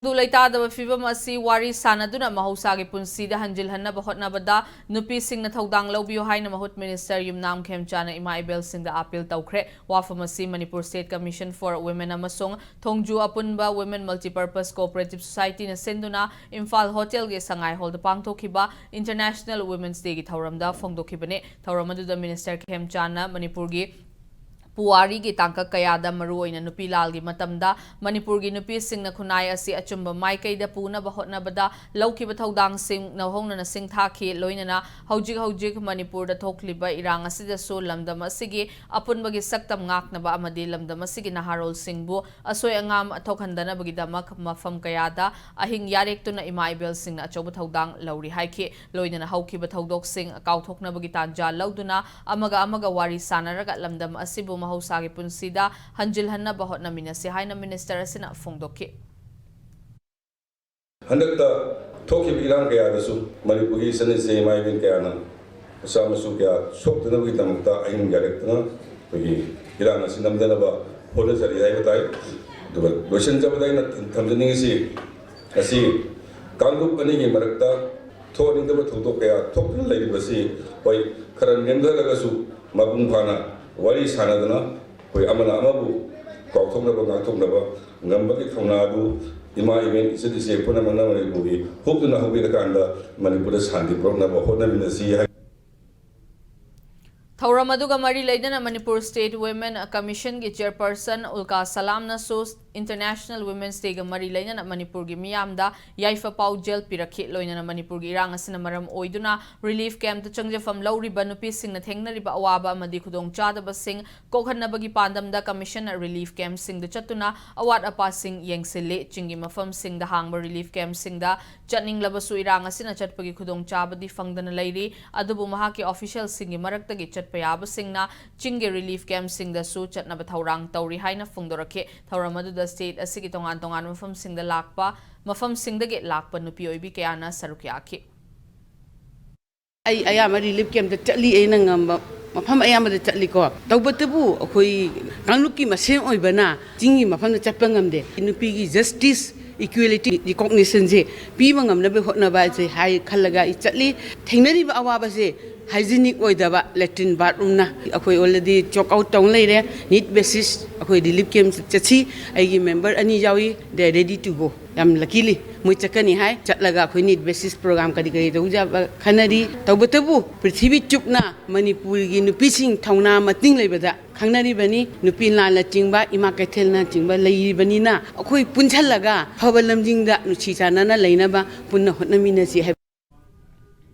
Dulaitadaba fibam asi wari sanaduna mahusagi punsida hanjilhanna hotnabada nupi singna thodang lawbiyo haina mahut minister Yumnam Khemchand ima ibel singda appeal tawkhre wafam asi Manipur State Commission for Women amasung thongju apunba Women Multipurpose Cooperative Society na senduna Imphal Hotel ge sangai hall da pangthokhiba International Women's Day gi thauramda phongdokhibane thauramadu minister Khemchand na Manipur gi Puwari gi tangka kayada maruoina nupi lalgi matamda Manipur gi nupi singna khunai asi achumba maikaida puna hotnabada lawkiba thodang sing nawhongna na sing thakhi loinana hojik Manipur da thokliba irang asida so lamdam asigi apunba gi saktam ngaknaba amadi lamdam asigi naharol singbu asoi angam thokhandana bagi damak mafam kayada ahing yarektuna imaibel singna achoba thodang lawri haiki loinana haukiba thodok sing kauthokna bagi tanja lawduna amaga wari sanaraga lamdam asibu mahusagi punsida hanjilhanna hotna minasi haina minister asina phongdokhi handakta thoki irang kaya dasu Manipuri sane se mai bin kaya na samasu kaya sokdana bi tamta ayin yarektana bi irang asinam dana ba hola sari dai batai duba lotion jabadai na thamjani si asi kangup ani gi marakta thoning da thodok kaya thokna lai basi hoi kharan nemda lagasu mabung phana wari sanadana hoi amana amabu kauthoknaba ngakthoknaba ngambagi thonadu ima event isidi puna mana Manipuri hoptuna hobida kanda Manipur shanti prognaba hona minasi Thauramadu mari laidana Manipur State Women Commission gi chairperson Ulka Salamna so International Women's Day ga mari lainana Manipur gi miyamda yaifa pau jail pirakhi loinana Manipur gi irang asina maram oiduna relief camp ta changjafam lawriba nupi singna thengnariba awaba amadi khudong chadaba sing kokhanna bagi pandamda commission relief camp sing da chatuna awat apa sing yengsile chingi mafam sing da hangba relief camp sing da chatning labasu irang asina chatpagi khudong chabadi fangdana lairi adubu mahaki official singi marakta gi chatpayaba singna chingi relief camp sing da su chatnaba thaurang tawri haina phongdorakhe thauramadu state asigi tongan mafam singda lakpa mafam singda ge lakpa nupi oibi kayana sarukyaki ai ayama relief camp da chatli ai nangam mafam ayama da chatli ko tawbatabu akhoi kangluki maseng oibana jingi mafam da chatpangamde nupi gi justice equality recognition je pibangam na be hotna ba je hai khalaga I chatli thengnari ba awaba je hygienic oidaba latrine bathroom na akhoi already chok out tong leire need basis akhoi relief camp chachi aigi member ani jawi they ready to go yam luckily mui chakani hai chatlaga akhoi need basis program kadi tauja khanari tawbatabu prithvi chupna Manipur gi nupi sing thongna mating leibada khangnari bani nupi lala chingba ima kaithel na chingba lei bani na akhoi punchalaga phabalam jingda nuchi chana na leinaba punna hotnamina si